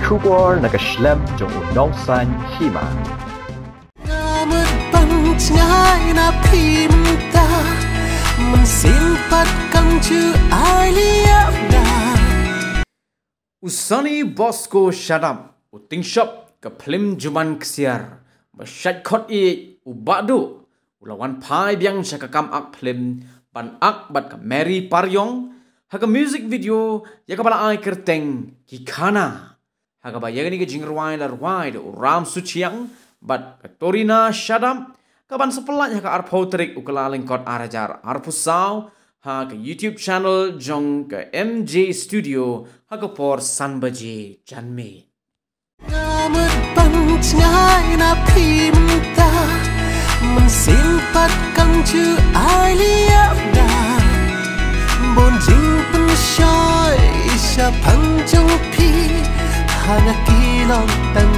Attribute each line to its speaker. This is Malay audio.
Speaker 1: kubor na kashlem jong unong san Hima.
Speaker 2: Na pinta mensimpatkan cu alia
Speaker 3: Usani Bosco Shadap uting shop ke plim juman kesiar bersyat kot i ubadu Wanphai Biang syakakam ak plim ban ak bat ke Mary Parïong haga music video ya kapala ai kerteng kikana haga ba yagani ke jingruai larwai de uram suciang bat ke Torina Shadap kaban sepelatnya ke arpo trik ukala lengkot arajar arpo saw ha ke YouTube channel jong ke MJ Studio ha ke por sanbaji janme
Speaker 2: Namun pancai na pinta mensimpatkan cu alia bonjing penshoy siapang jong pi hanya kilong tang